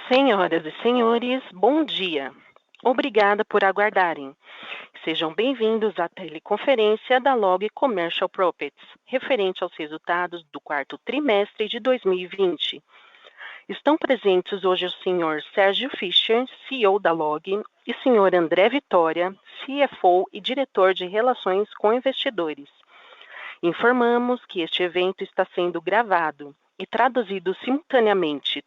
Senhoras e senhores, bom dia. Obrigada por aguardarem. Sejam bem-vindos à teleconferência da Log Commercial Properties, referente aos resultados do quarto trimestre de 2020. Estão presentes hoje o senhor Sérgio Fischer, CEO da Log, e o senhor André Vitória, CFO e diretor de Relações com Investidores. Informamos que este evento está sendo gravado e traduzido simultaneamente.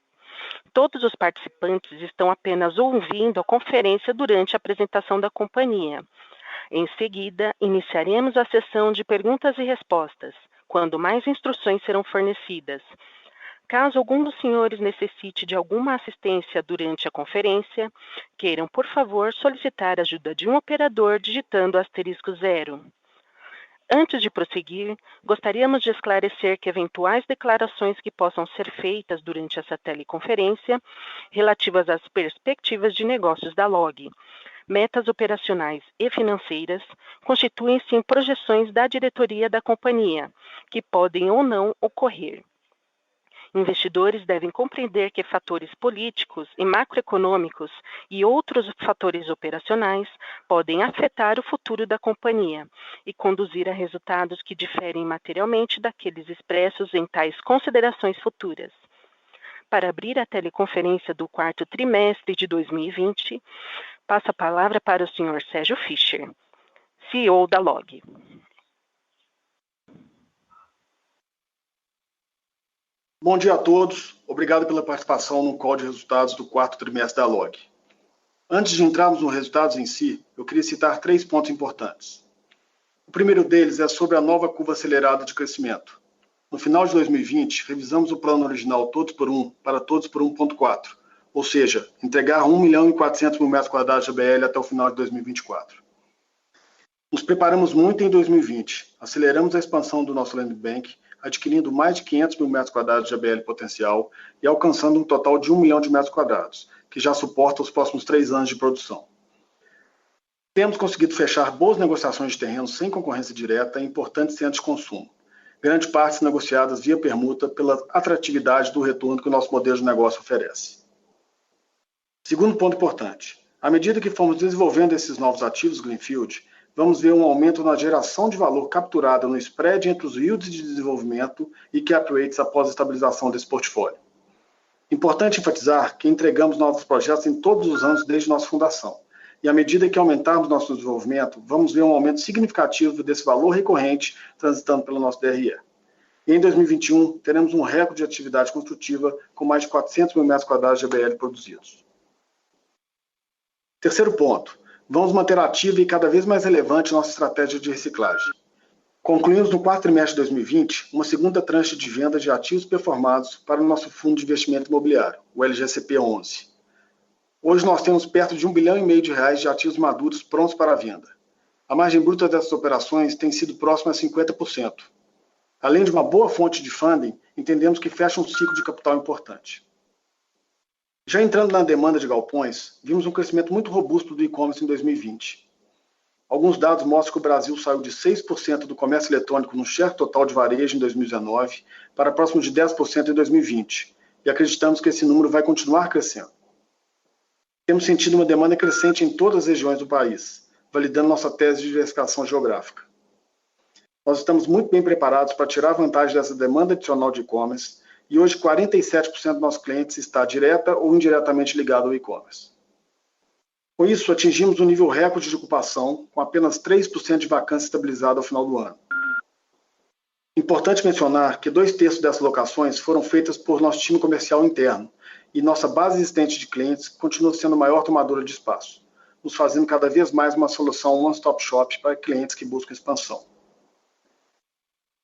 Todos os participantes estão apenas ouvindo a conferência durante a apresentação da companhia. Em seguida, iniciaremos a sessão de perguntas e respostas, quando mais instruções serão fornecidas. Caso algum dos senhores necessite de alguma assistência durante a conferência, queiram, por favor, solicitar a ajuda de um operador digitando *0. Antes de prosseguir, gostaríamos de esclarecer que eventuais declarações que possam ser feitas durante essa teleconferência, relativas às perspectivas de negócios da Log, metas operacionais e financeiras, constituem-se em projeções da diretoria da companhia, que podem ou não ocorrer. Investidores devem compreender que fatores políticos e macroeconômicos e outros fatores operacionais podem afetar o futuro da companhia e conduzir a resultados que diferem materialmente daqueles expressos em tais considerações futuras. Para abrir a teleconferência do quarto trimestre de 2020, passo a palavra para o Sr. Sérgio Fischer, CEO da Log. Bom dia a todos. Obrigado pela participação no call de resultados do quarto trimestre da Log. Antes de entrarmos nos resultados em si, eu queria citar 3 pontos importantes. O primeiro deles é sobre a nova curva acelerada de crescimento. No final de 2020, revisamos o plano original Todos por 1 para Todos por 1.4, ou seja, entregar 1.400.000 metros quadrados de ABL até o final de 2024. Nos preparamos muito em 2020, aceleramos a expansão do nosso land bank, adquirindo mais de 500.000 metros quadrados de ABL potencial e alcançando um total de 1 milhão de metros quadrados, que já suporta os próximos 3 anos de produção. Temos conseguido fechar boas negociações de terrenos sem concorrência direta em importantes centros de consumo, grande parte negociadas via permuta pela atratividade do retorno que o nosso modelo de negócio oferece. Segundo ponto importante, à medida que formos desenvolvendo esses novos ativos Greenfield, vamos ver um aumento na geração de valor capturada no spread entre os yields de desenvolvimento e cap rates após a estabilização desse portfólio. Importante enfatizar que entregamos novos projetos em todos os anos desde nossa fundação, e à medida que aumentarmos nosso desenvolvimento, vamos ver um aumento significativo desse valor recorrente transitando pelo nosso DRE. E em 2021, teremos um recorde de atividade construtiva com mais de 400.000 metros quadrados de ABL produzidos. Terceiro ponto. Vamos manter ativa e cada vez mais relevante nossa estratégia de reciclagem. Concluímos no quarto trimestre de 2020 uma segunda tranche de venda de ativos performados para o nosso fundo de investimento imobiliário, o LGCP11. Hoje nós temos perto de R$1,5 bilhão de ativos maduros prontos para a venda. A margem bruta dessas operações tem sido próxima a 50%. Além de uma boa fonte de funding, entendemos que fecha um ciclo de capital importante. Já entrando na demanda de galpões, vimos um crescimento muito robusto do e-commerce em 2020. Alguns dados mostram que o Brasil saiu de 6% do comércio eletrônico no share total de varejo em 2019 para próximo de 10% em 2020, e acreditamos que esse número vai continuar crescendo. Temos sentido uma demanda crescente em todas as regiões do país, validando nossa tese de diversificação geográfica. Nós estamos muito bem preparados para tirar vantagem dessa demanda adicional de e-commerce, e hoje 47% dos nossos clientes está direta ou indiretamente ligado ao e-commerce. Com isso, atingimos um nível recorde de ocupação, com apenas 3% de vacância estabilizada ao final do ano. Importante mencionar que 2/3 dessas locações foram feitas por nosso time comercial interno, e nossa base existente de clientes continua sendo a maior tomadora de espaço, nos fazendo cada vez mais uma solução one-stop shop para clientes que buscam expansão.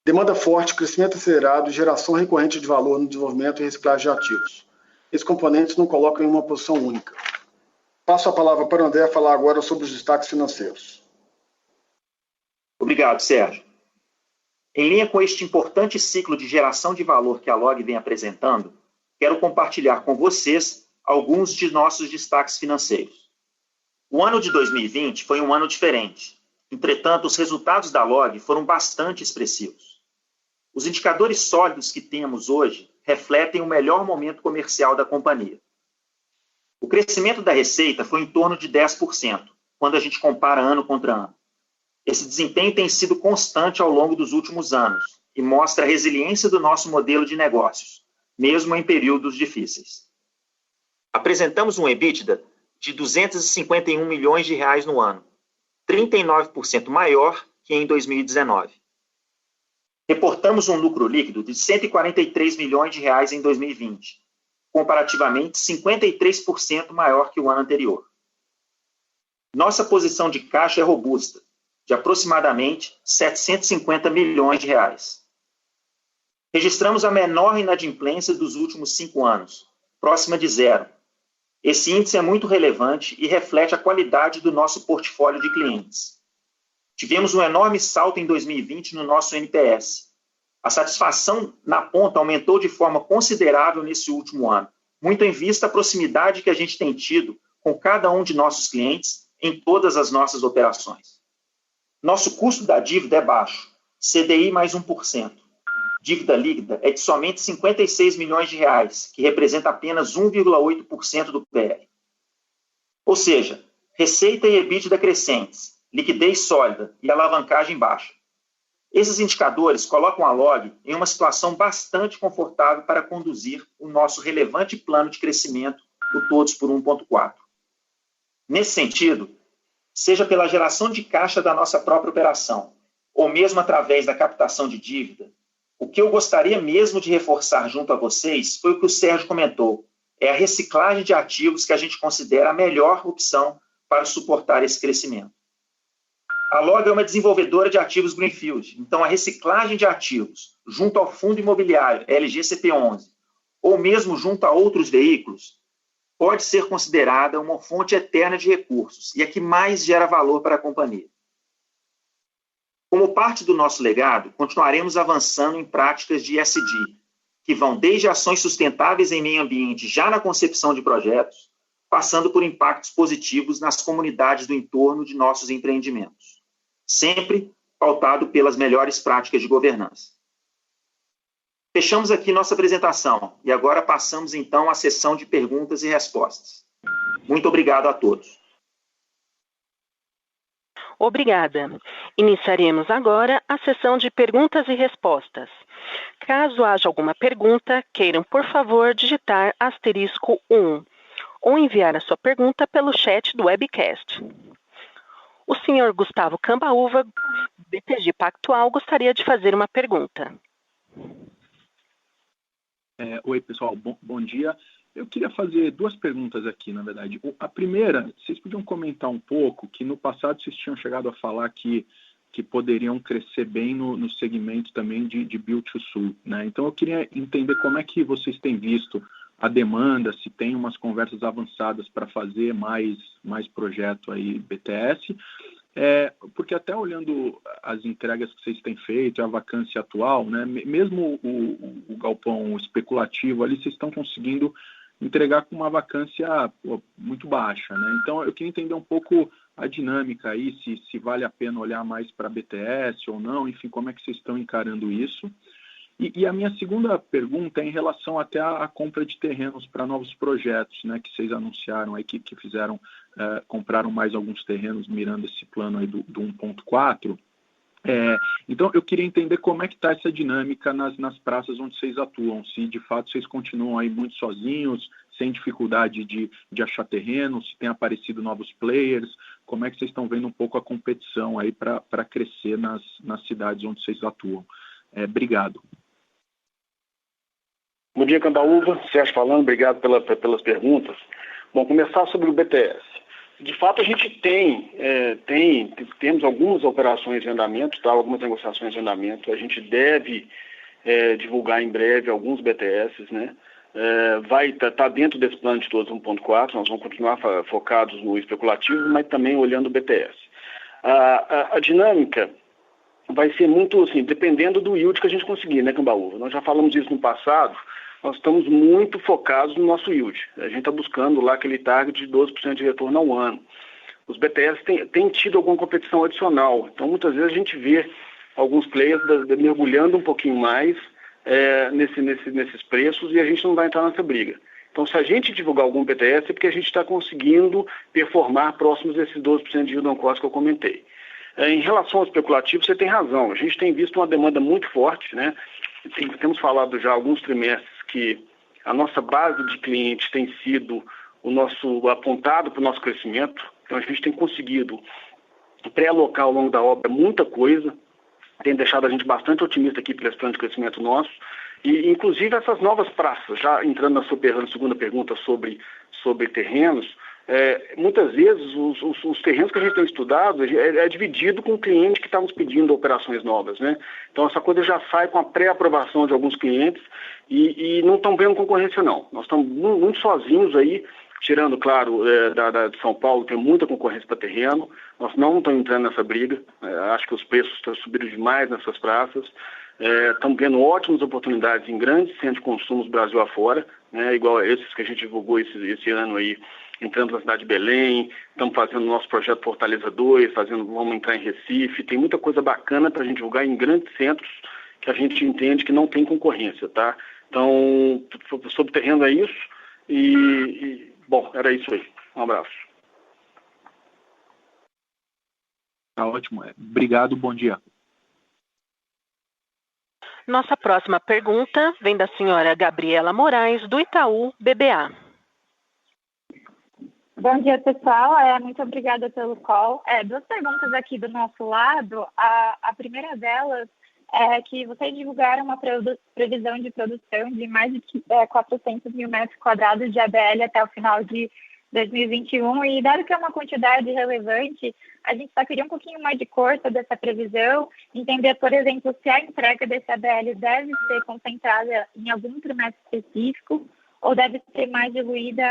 Demanda forte, crescimento acelerado e geração recorrente de valor no desenvolvimento e reciclagem de ativos. Esses componentes não colocam em uma posição única. Passo a palavra para o André falar agora sobre os destaques financeiros. Obrigado, Sérgio. Em linha com este importante ciclo de geração de valor que a Log vem apresentando, quero compartilhar com vocês alguns de nossos destaques financeiros. O ano de 2020 foi um ano diferente. Entretanto, os resultados da Log foram bastante expressivos. Os indicadores sólidos que temos hoje refletem o melhor momento comercial da companhia. O crescimento da receita foi em torno de 10%, quando a gente compara ano contra ano. Esse desempenho tem sido constante ao longo dos últimos anos e mostra a resiliência do nosso modelo de negócios, mesmo em períodos difíceis. Apresentamos um EBITDA de R$ 251 milhões no ano, 39% maior que em 2019. Reportamos um lucro líquido de R$ 143 milhões em 2020, comparativamente 53% maior que o ano anterior. Nossa posição de caixa é robusta, de aproximadamente R$ 750 milhões. Registramos a menor inadimplência dos últimos 5 anos, próxima de zero. Esse índice é muito relevante e reflete a qualidade do nosso portfólio de clientes. Tivemos um enorme salto em 2020 no nosso NPS. A satisfação na ponta aumentou de forma considerável nesse último ano, muito em vista a proximidade que a gente tem tido com cada um de nossos clientes em todas as nossas operações. Nosso custo da dívida é baixo, CDI mais 1%. Dívida líquida é de somente R$ 56 milhões, que representa apenas 1,8% do PL. Ou seja, receita e EBITDA crescentes, liquidez sólida e alavancagem baixa. Esses indicadores colocam a Log em uma situação bastante confortável para conduzir o nosso relevante plano de crescimento, o Todos por 1.4. Nesse sentido, seja pela geração de caixa da nossa própria operação, ou mesmo através da captação de dívida, o que eu gostaria mesmo de reforçar junto a vocês foi o que o Sérgio comentou, é a reciclagem de ativos que a gente considera a melhor opção para suportar esse crescimento. A Log é uma desenvolvedora de ativos Greenfield, então a reciclagem de ativos junto ao fundo imobiliário LGCP11, ou mesmo junto a outros veículos, pode ser considerada uma fonte eterna de recursos e a que mais gera valor para a companhia. Como parte do nosso legado, continuaremos avançando em práticas de ESG, que vão desde ações sustentáveis em meio ambiente já na concepção de projetos, passando por impactos positivos nas comunidades do entorno de nossos empreendimentos, sempre pautado pelas melhores práticas de governança. Fechamos aqui nossa apresentação e agora passamos então à sessão de perguntas e respostas. Muito obrigado a todos. Obrigada. Iniciaremos agora a sessão de perguntas e respostas. Caso haja alguma pergunta, queiram, por favor, digitar *1 ou enviar a sua pergunta pelo chat do webcast. O senhor Gustavo Cambaúva, BTG Pactual, gostaria de fazer uma pergunta. Oi, pessoal, bom dia. Eu queria fazer 2 perguntas aqui, na verdade. A primeira, vocês podiam comentar um pouco que no passado vocês tinham chegado a falar que poderiam crescer bem no segmento também de Build to Suit, né? Então eu queria entender como é que vocês têm visto a demanda, se tem umas conversas avançadas para fazer mais projeto aí BTS, porque até olhando as entregas que vocês têm feito, a vacância atual, né, mesmo o galpão especulativo ali, vocês estão conseguindo entregar com uma vacância muito baixa, né? Então eu queria entender um pouco a dinâmica aí, se vale a pena olhar mais para BTS ou não, enfim, como é que vocês estão encarando isso. E a minha segunda pergunta é em relação até à compra de terrenos para novos projetos, né, que vocês anunciaram aí, que fizeram, compraram mais alguns terrenos mirando esse plano aí do 1.4. Então, eu queria entender como é que está essa dinâmica nas praças onde vocês atuam, se de fato vocês continuam aí muito sozinhos, sem dificuldade de achar terreno, se tem aparecido novos players, como é que vocês estão vendo um pouco a competição aí para crescer nas cidades onde vocês atuam. Obrigado. Bom dia, Cambaúva. Sérgio falando, obrigado pelas perguntas. Bom, começar sobre o BTS. De fato, a gente temos algumas operações em andamento, tá? Algumas negociações em andamento. A gente deve divulgar em breve alguns BTS, né? Vai estar dentro desse plano de todos 1.4, nós vamos continuar focados no especulativo, mas também olhando o BTS. A dinâmica vai ser muito, assim, dependendo do yield que a gente conseguir, né, Cambaúva? Nós já falamos isso no passado, nós estamos muito focados no nosso yield. A gente está buscando lá aquele target de 12% de retorno ao ano. Os BTS têm tido alguma competição adicional, então muitas vezes a gente vê alguns players mergulhando um pouquinho mais nesses preços e a gente não vai entrar nessa briga. Então, se a gente divulgar algum BTS, é porque a gente está conseguindo performar próximos desses 12% de yield on cost que eu comentei. Em relação ao especulativo, você tem razão. A gente tem visto uma demanda muito forte, né? Temos falado já há alguns trimestres que a nossa base de clientes tem sido apontado para o nosso crescimento. Então, a gente tem conseguido pré-alocar ao longo da obra muita coisa, tem deixado a gente bastante otimista aqui pelo plano de crescimento nosso. E, inclusive, essas novas praças, já entrando na segunda pergunta sobre terrenos, muitas vezes os terrenos que a gente tem estudado é dividido com o cliente que está nos pedindo operações novas, né? Então, essa coisa já sai com a pré-aprovação de alguns clientes e não estão vendo concorrência, não. Nós estamos muito sozinhos aí, tirando, claro, de São Paulo, tem muita concorrência para terreno. Nós não estamos entrando nessa briga. Acho que os preços estão subindo demais nessas praças. Estamos vendo ótimas oportunidades em grandes centros de consumo do Brasil afora, né, igual esses que a gente divulgou esse ano aí, entrando na cidade de Belém, estamos fazendo o nosso projeto Fortaleza 2, vamos entrar em Recife, tem muita coisa bacana para a gente divulgar em grandes centros que a gente entende que não tem concorrência, tá? Então, sobre o terreno é isso bom, era isso aí. Um abraço. Tá ótimo. Obrigado, bom dia. Nossa próxima pergunta vem da senhora Gabriela Moraes, do Itaú BBA. Bom dia, pessoal. Muito obrigada pelo call. Duas perguntas aqui do nosso lado. A primeira delas é que vocês divulgaram uma previsão de produção de mais de 400 mil metros quadrados de ABL até o final de 2021, e dado que é uma quantidade relevante, a gente só queria um pouquinho mais de corte dessa previsão, entender, por exemplo, se a entrega desse ABL deve ser concentrada em algum trimestre específico ou deve ser mais diluída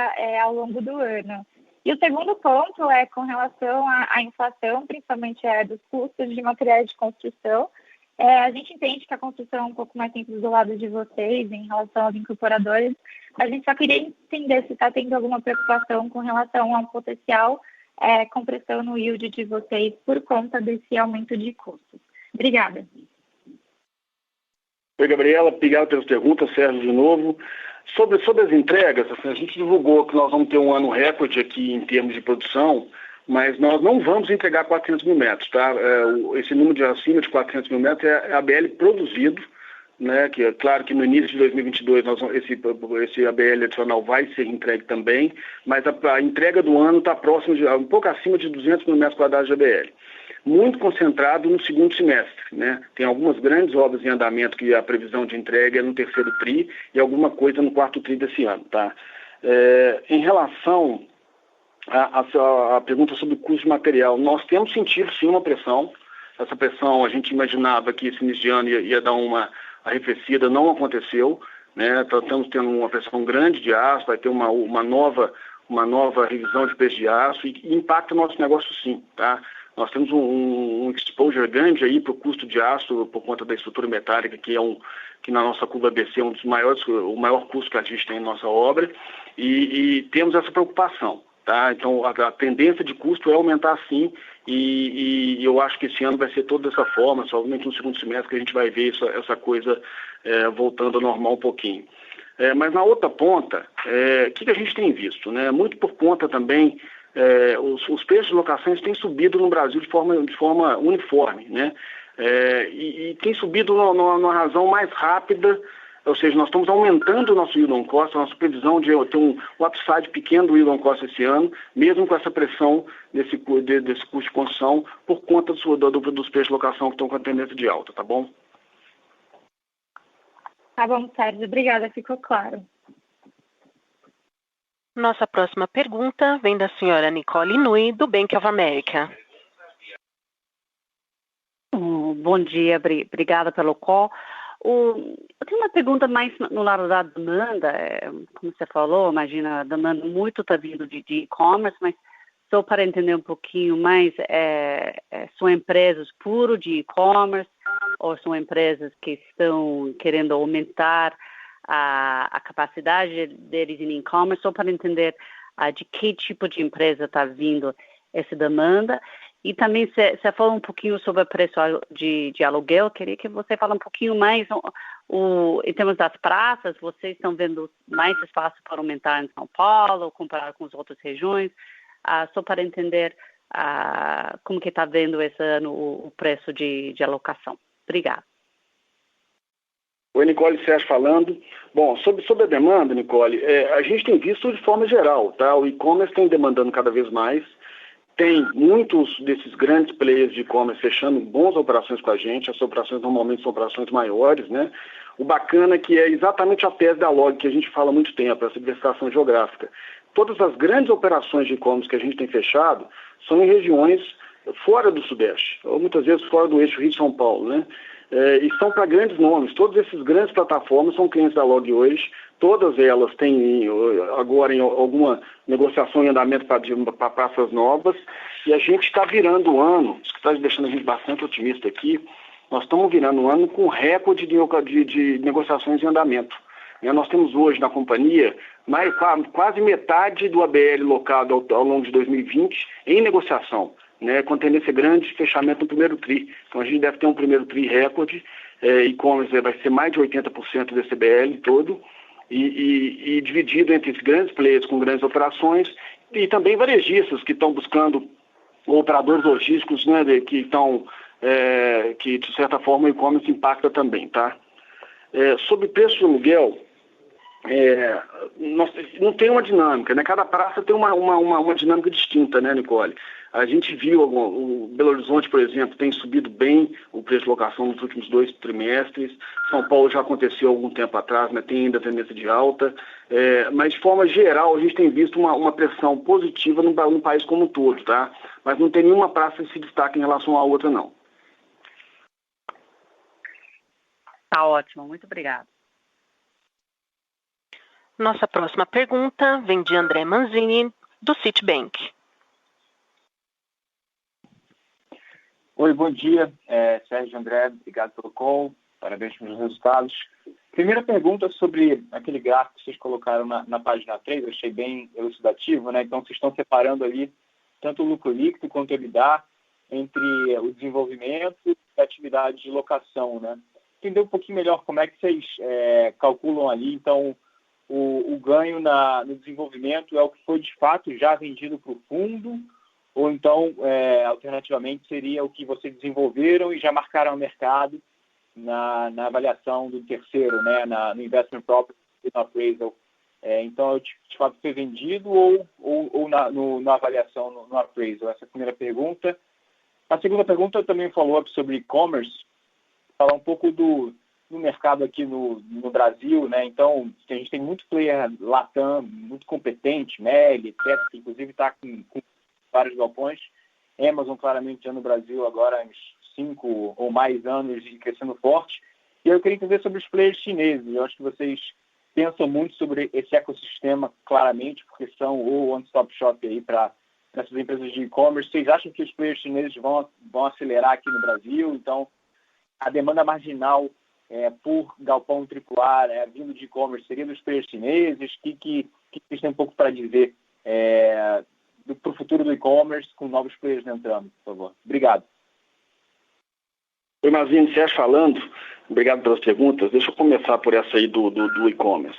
ao longo do ano. E o segundo ponto é com relação à inflação, principalmente dos custos de materiais de construção. A gente entende que a construção é um pouco mais simples do lado de vocês em relação aos incorporadores, mas a gente só queria entender se está tendo alguma preocupação com relação a um potencial compressão no yield de vocês por conta desse aumento de custos. Obrigada. Oi, Gabriela, obrigado pelas perguntas, Sérgio, de novo. Sobre as entregas, assim, a gente divulgou que nós vamos ter um ano recorde aqui em termos de produção, mas nós não vamos entregar 400 mil metros, tá? Esse número de acima de 400 mil metros é ABL produzido, né? Que é claro que no início de 2022 esse ABL adicional vai ser entregue também, mas a entrega do ano está próximo um pouco acima de 200 mil metros quadrados de ABL. Muito concentrado no segundo semestre, né? Tem algumas grandes obras em andamento que a previsão de entrega é no terceiro tri e alguma coisa no quarto tri desse ano, tá? Em relação a pergunta sobre o custo de material, nós temos sentido sim uma pressão. Essa pressão a gente imaginava que esse início de ano ia dar uma arrefecida, não aconteceu, né? Estamos tendo uma pressão grande de aço, vai ter uma nova revisão de preço de aço e impacta o nosso negócio sim, tá? Nós temos um exposure grande aí para o custo de aço por conta da estrutura metálica, que na nossa curva ABC é o maior custo que a gente tem em nossa obra, e temos essa preocupação. Tá? Então, a tendência de custo é aumentar sim, e eu acho que esse ano vai ser todo dessa forma, somente no segundo semestre que a gente vai ver essa coisa voltando ao normal um pouquinho. Mas na outra ponta, o que a gente tem visto? Né? Muito por conta também, os preços de locações têm subido no Brasil de forma uniforme, né? E tem subido numa razão mais rápida. Ou seja, nós estamos aumentando o nosso yield on cost, a nossa previsão de ter um upside pequeno do yield on cost esse ano, mesmo com essa pressão desse custo de construção, por conta dos preços de locação que estão com a tendência de alta, tá bom? Tá bom, Sérgio. Obrigada, ficou claro. Nossa próxima pergunta vem da senhora Nicole Nui, do Bank of America. Bom dia, obrigada pelo call. Eu tenho uma pergunta mais no lado da demanda, como você falou, imagina, a demanda muito está vindo de e-commerce, mas só para entender um pouquinho mais, são empresas puro de e-commerce ou são empresas que estão querendo aumentar a capacidade deles em e-commerce, só para entender de que tipo de empresa está vindo essa demanda. E também você falou um pouquinho sobre o preço de aluguel. Queria que você fale um pouquinho mais Em termos das praças, vocês estão vendo mais espaço para aumentar em São Paulo, comparado com as outras regiões? Só para entender como que está vendo esse ano o preço de alocação. Obrigada. Oi, Nicole, Sérgio falando. Bom, sobre a demanda, Nicole, a gente tem visto de forma geral, tá? O e-commerce tem demandando cada vez mais. Tem muitos desses grandes players de e-commerce fechando boas operações com a gente. As operações normalmente são operações maiores, né? O bacana é que é exatamente a tese da Log que a gente fala há muito tempo, essa diversificação geográfica. Todas as grandes operações de e-commerce que a gente tem fechado são em regiões fora do Sudeste, ou muitas vezes fora do eixo Rio-São Paulo, né? E são para grandes nomes. Todas essas grandes plataformas são clientes da Log hoje. Todas elas têm agora alguma negociação em andamento para praças novas. E a gente está virando o ano, isso que está deixando a gente bastante otimista aqui, nós estamos virando o ano com recorde de negociações em andamento. Nós temos hoje na companhia quase metade do ABL locado ao longo de 2020 em negociação, né, com tendência grande de fechamento no primeiro TRI. Então a gente deve ter um primeiro TRI recorde, e-commerce vai ser mais de 80% desse ABL todo, e dividido entre esses grandes players com grandes operações, e também varejistas que estão buscando operadores logísticos, né, que de certa forma o e-commerce impacta também, tá? Sobre preço de aluguel, não tem uma dinâmica, né? Cada praça tem uma dinâmica distinta, né, Nicole? A gente viu o Belo Horizonte, por exemplo, tem subido bem o preço de locação nos últimos 2 trimestres. São Paulo já aconteceu há algum tempo atrás, mas tem ainda tendência de alta. Mas de forma geral, a gente tem visto uma pressão positiva no país como um todo, tá? Mas não tem nenhuma praça que se destaque em relação à outra, não. Tá ótimo, muito obrigada. Nossa próxima pergunta vem de André Manzini, do Citibank. Oi, bom dia. Sérgio André, obrigado pelo call, parabéns pelos resultados. Primeira pergunta sobre aquele gráfico que vocês colocaram na página 3, eu achei bem elucidativo, né? Então, vocês estão separando ali tanto o lucro líquido quanto o EBITDA entre o desenvolvimento e a atividade de locação, né? Entender um pouquinho melhor como é que vocês calculam ali, então, o ganho no desenvolvimento é o que foi de fato já vendido para o fundo, ou então, alternativamente, seria o que vocês desenvolveram e já marcaram o mercado na avaliação do terceiro, né, no investment property e no appraisal. Então, de fato, foi vendido ou na avaliação no appraisal? Essa é a primeira pergunta. A segunda pergunta, eu também follow-up sobre e-commerce, falar um pouco do mercado aqui no Brasil, né? Então, a gente tem muito player Latam, muito competente, Meli, etc., que inclusive está com vários galpões. Amazon, claramente, já no Brasil agora há uns 5 ou mais anos e crescendo forte. E eu queria entender sobre os players chineses. Eu acho que vocês pensam muito sobre esse ecossistema, claramente, porque são o one-stop shop aí para essas empresas de e-commerce. Vocês acham que os players chineses vão acelerar aqui no Brasil? Então, a demanda marginal por galpão AAA vindo de e-commerce seria dos players chineses? Que vocês têm um pouco para dizer para o futuro do e-commerce com novos players entrando, por favor? Obrigado. Oi, Mazini, Sérgio falando. Obrigado pelas perguntas. Deixa eu começar por essa aí do e-commerce.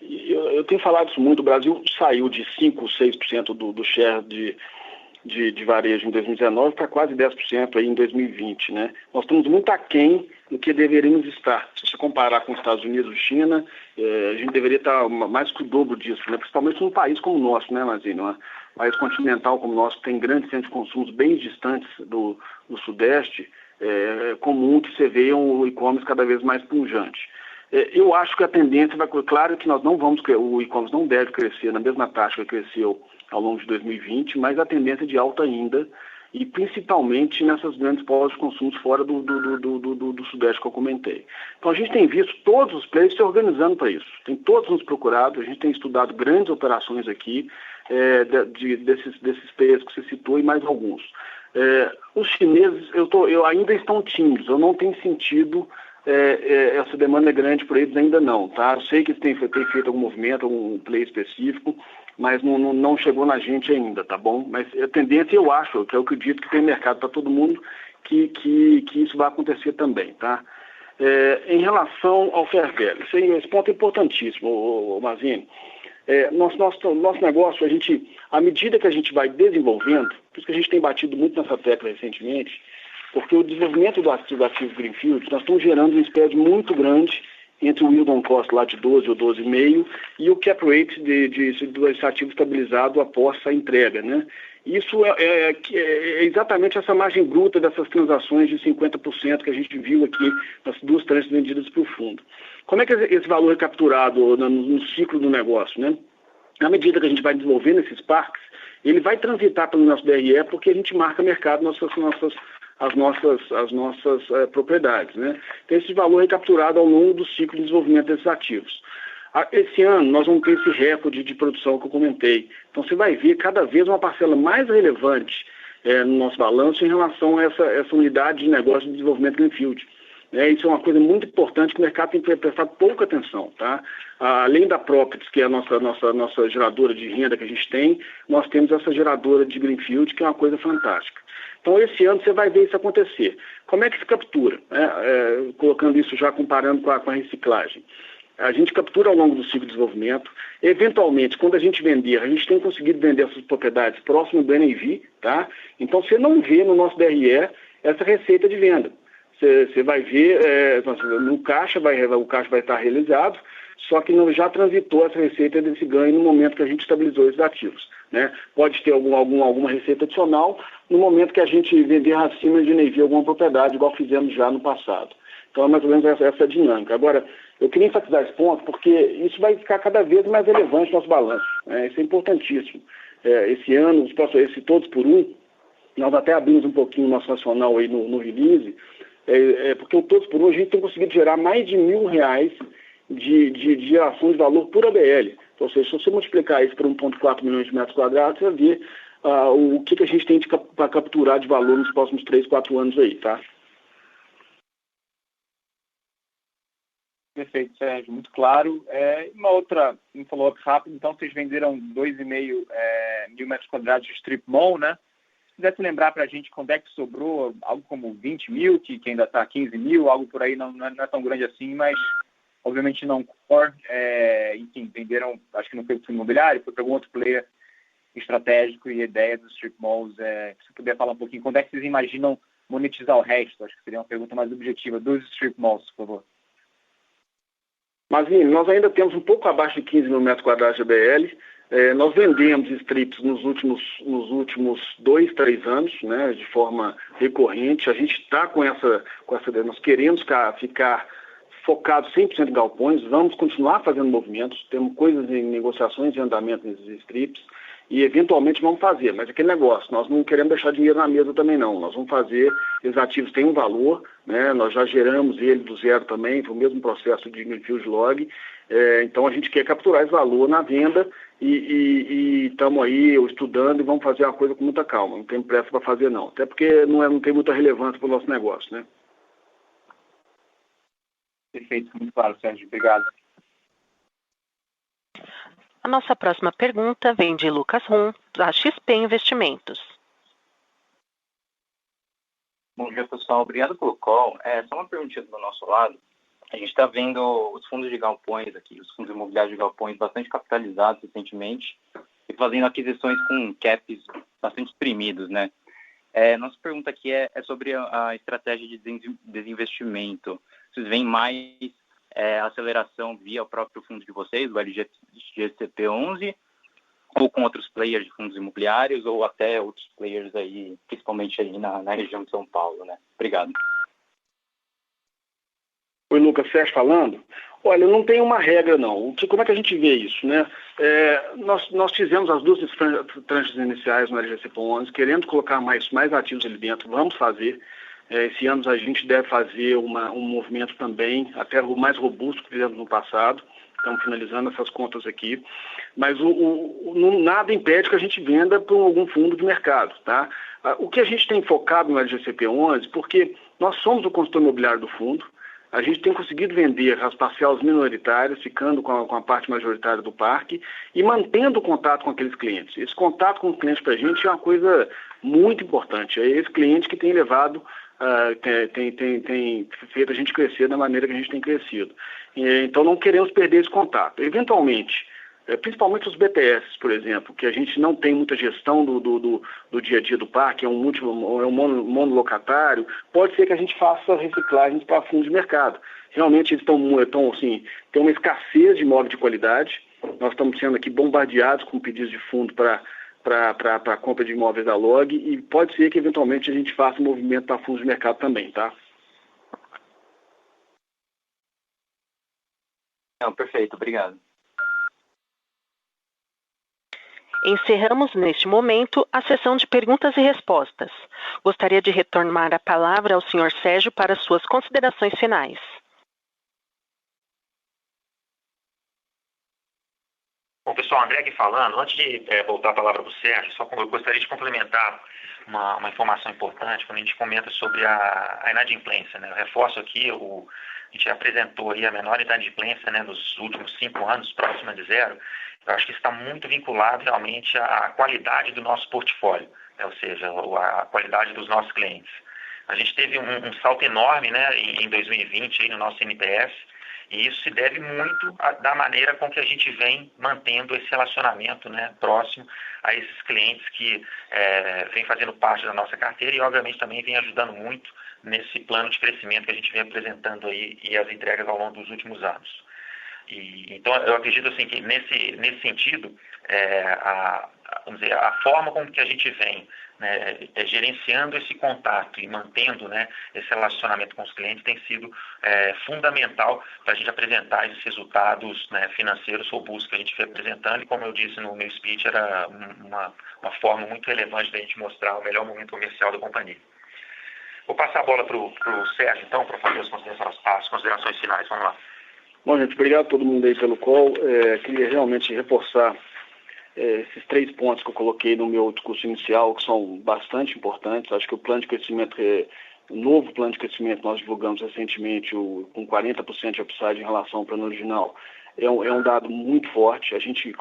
Eu tenho falado isso muito. O Brasil saiu de 5%, 6% do share de varejo em 2019 para quase 10% aí em 2020, né? Nós estamos muito aquém do que deveríamos estar. Se você comparar com os Estados Unidos e China, a gente deveria estar mais que o dobro disso, né? Principalmente num país como o nosso, né, Mazini? Um país continental como o nosso, que tem grandes centros de consumo bem distantes do Sudeste, é comum que você veja um e-commerce cada vez mais pujante. Eu acho que a tendência vai... Claro que nós não vamos... O e-commerce não deve crescer na mesma taxa que cresceu ao longo de 2020, mas a tendência é de alta ainda, e principalmente nessas grandes polos de consumo fora do Sudeste que eu comentei. Então a gente tem visto todos os players se organizando para isso. Tem todos nos procurado, a gente tem estudado grandes operações aqui, desses players que você citou e mais alguns. Os chineses ainda estão tímidos, eu não tenho sentido essa demanda é grande por eles ainda não, tá? Eu sei que eles têm feito algum movimento, algum play específico, mas não chegou na gente ainda, tá bom? Mas a tendência, eu acho, que eu acredito que tem mercado para todo mundo, que isso vai acontecer também, tá? Em relação ao fair value, esse ponto é importantíssimo, Mazini. Nosso negócio, à medida que a gente vai desenvolvendo, por isso que a gente tem batido muito nessa tecla recentemente, porque o desenvolvimento do ativo Greenfield, nós estamos gerando um spread muito grande entre o yield on cost lá de 12 ou 12,5 e o cap rate desse ativo estabilizado após a entrega, né? Isso é exatamente essa margem bruta dessas transações de 50% que a gente viu aqui nas duas tranches vendidas para o fundo. Como é que esse valor é capturado no ciclo do negócio, né? À medida que a gente vai desenvolvendo esses parques, ele vai transitar pelo nosso DRE porque a gente marca mercado nas nossas propriedades, né? Então, esse valor é capturado ao longo do ciclo de desenvolvimento desses ativos. Esse ano, nós vamos ter esse recorde de produção que eu comentei. Então, você vai ver cada vez uma parcela mais relevante no nosso balanço em relação a essa unidade de negócio de desenvolvimento Greenfield. Isso é uma coisa muito importante que o mercado tem que prestar pouca atenção, tá? Além da Properties, que é a nossa geradora de renda que a gente tem, nós temos essa geradora de Greenfield, que é uma coisa fantástica. Então, esse ano você vai ver isso acontecer. Como é que se captura? Colocando isso já comparando com a reciclagem. A gente captura ao longo do ciclo de desenvolvimento. Eventualmente, quando a gente vender, a gente tem conseguido vender essas propriedades próximo do NAV, tá? Então, você não vê no nosso DRE essa receita de venda. Você vai ver, no caixa, o caixa vai estar realizado, só que não já transitou essa receita desse ganho no momento que a gente estabilizou esses ativos, né? Pode ter alguma receita adicional no momento que a gente vender acima de NAV alguma propriedade, igual fizemos já no passado. Então, é mais ou menos essa dinâmica. Agora, eu queria enfatizar esse ponto porque isso vai ficar cada vez mais relevante no nosso balanço, né? Isso é importantíssimo. Esse ano, esse todos por um, nós até abrimos um pouquinho o nosso nacional aí no release, porque o todos por um a gente tem conseguido gerar mais de R$1.000 de geração de valor por ABL. Então, ou seja, se você multiplicar isso por 1,4 milhões de metros quadrados, você vai ver o que a gente tem para capturar de valor nos próximos 3, 4 anos aí, tá? Perfeito, Sérgio, muito claro. Uma outra, um follow-up rápido, então vocês venderam 2,5 mil metros quadrados de strip mall, né? Se quisesse lembrar para a gente quando é que sobrou, algo como 20 mil, que ainda está 15 mil, algo por aí não é tão grande assim, mas obviamente não core, enfim, venderam, acho que não foi para o fundo imobiliário, foi para algum outro player estratégico e a ideia dos strip malls. Se você puder falar um pouquinho, quando é que vocês imaginam monetizar o resto? Acho que seria uma pergunta mais objetiva dos strip malls, por favor. Mas nós ainda temos um pouco abaixo de 15 mil metros quadrados de ABL. Nós vendemos strips nos últimos 2, 3 anos, né, de forma recorrente. A gente está com essa ideia. Nós queremos ficar focados 100% em galpões. Vamos continuar fazendo movimentos. Temos coisas em negociações de andamento nesses strips e eventualmente vamos fazer. Mas aquele negócio, nós não queremos deixar dinheiro na mesa também não. Nós vamos fazer, esses ativos têm um valor, né? Nós já geramos ele do zero também, foi o mesmo processo de Greenfield Log. Então a gente quer capturar esse valor na venda e estamos aí estudando e vamos fazer uma coisa com muita calma. Não tem pressa para fazer não, até porque não tem muita relevância para o nosso negócio, né? Perfeito, muito claro, Sérgio. Obrigado. A nossa próxima pergunta vem de Lucas Rum, da XP Investimentos. Bom dia, pessoal. Obrigado pelo call. Só uma perguntinha do nosso lado. A gente está vendo os fundos de galpões aqui, os fundos imobiliários de galpões bastante capitalizados recentemente e fazendo aquisições com caps bastante exprimidos, né? Nossa pergunta aqui é sobre a estratégia de desinvestimento. Vocês veem mais aceleração via o próprio fundo de vocês, o LGCP11, ou com outros players de fundos imobiliários, ou até outros players aí, principalmente aí na região de São Paulo, né? Obrigado. Oi, Lucas, Sérgio falando. Olha, não tem uma regra, não. Como é que a gente vê isso, né? Nós fizemos as duas tranches iniciais no LGCP11, querendo colocar mais ativos ali dentro, vamos fazer. Esse ano a gente deve fazer um movimento também, até o mais robusto que fizemos no passado. Estamos finalizando essas contas aqui. Mas nada impede que a gente venda para algum fundo de mercado, tá? O que a gente tem focado no LGCP11, porque nós somos o consultor imobiliário do fundo, a gente tem conseguido vender as parcelas minoritárias, ficando com a parte majoritária do parque e mantendo o contato com aqueles clientes. Esse contato com os clientes para a gente é uma coisa muito importante. É esse cliente que tem levado tem feito a gente crescer da maneira que a gente tem crescido. Então não queremos perder esse contato. Eventualmente, principalmente os BTS, por exemplo, que a gente não tem muita gestão do dia a dia do parque, é um monolocatário, pode ser que a gente faça reciclagens para fundos de mercado. Realmente eles estão assim, tem uma escassez de imóvel de qualidade. Nós estamos sendo aqui bombardeados com pedidos de fundo para a compra de imóveis da LOG e pode ser que eventualmente a gente faça um movimento para fundos de mercado também, tá? Não, perfeito, obrigado. Encerramos neste momento a sessão de perguntas e respostas. Gostaria de retornar a palavra ao Sr. Sérgio para suas considerações finais. Bom, pessoal, André aqui falando. Antes de voltar a palavra para o Sérgio, eu gostaria de complementar uma informação importante quando a gente comenta sobre a inadimplência, né? Eu reforço aqui, a gente apresentou aí a menor inadimplência, né, nos últimos 5 anos, próxima de zero. Eu acho que isso está muito vinculado realmente à qualidade do nosso portfólio, né? Ou seja, a qualidade dos nossos clientes. A gente teve um salto enorme, né, em 2020 aí no nosso NPS, e isso se deve muito da maneira com que a gente vem mantendo esse relacionamento, né, próximo a esses clientes que vem fazendo parte da nossa carteira e, obviamente, também vem ajudando muito nesse plano de crescimento que a gente vem apresentando aí e as entregas ao longo dos últimos anos. Então, eu acredito assim, que nesse sentido, vamos dizer, a forma como que a gente vem, né, gerenciando esse contato e mantendo, né, esse relacionamento com os clientes tem sido fundamental para a gente apresentar esses resultados, né, financeiros robustos que a gente vem apresentando e, como eu disse no meu speech, era uma forma muito relevante da gente mostrar o melhor momento comercial da companhia. Vou passar a bola para o Sérgio, então, para fazer as considerações finais. Vamos lá. Bom, gente, obrigado a todo mundo aí pelo call. Queria realmente reforçar esses 3 pontos que eu coloquei no meu discurso inicial, que são bastante importantes. Acho que o plano de crescimento, o novo plano de crescimento, nós divulgamos recentemente com 40% de upside em relação ao plano original. É um dado muito forte. A gente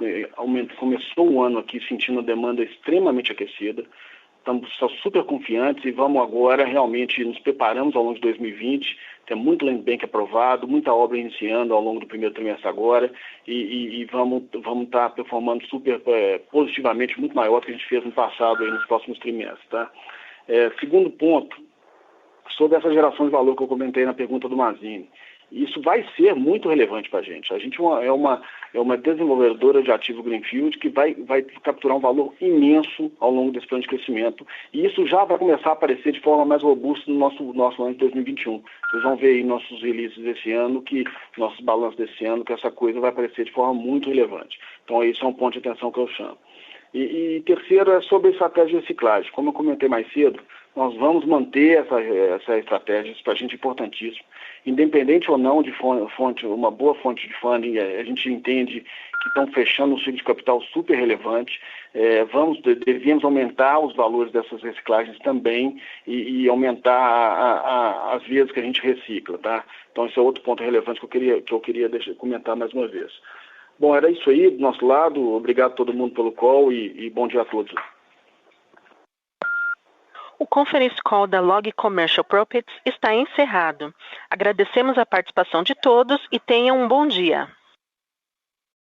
começou o ano aqui sentindo a demanda extremamente aquecida. Estamos super confiantes e vamos agora realmente nos preparamos ao longo de 2020, tem muito land bank aprovado, muita obra iniciando ao longo do primeiro trimestre agora e vamos estar performando super positivamente, muito maior do que a gente fez no passado aí nos próximos trimestres, tá? Segundo ponto, sobre essa geração de valor que eu comentei na pergunta do Mazini. Isso vai ser muito relevante para a gente. A gente é uma desenvolvedora de ativo Greenfield que vai capturar um valor imenso ao longo desse plano de crescimento. E isso já vai começar a aparecer de forma mais robusta no nosso ano de 2021. Vocês vão ver aí nossos releases desse ano, nossos balanços desse ano, que essa coisa vai aparecer de forma muito relevante. Então, isso é um ponto de atenção que eu chamo. E terceiro é sobre a estratégia de reciclagem. Como eu comentei mais cedo, nós vamos manter essa estratégia, isso para a gente é importantíssimo. Independente ou não de uma boa fonte de funding, a gente entende que estão fechando um ciclo de capital super relevante. Devíamos aumentar os valores dessas reciclagens também e aumentar as vezes que a gente recicla, tá? Então, esse é outro ponto relevante que eu queria comentar mais uma vez. Bom, era isso aí do nosso lado. Obrigado a todo mundo pelo call e bom dia a todos. O conference call da LOG Commercial Properties está encerrado. Agradecemos a participação de todos e tenham um bom dia.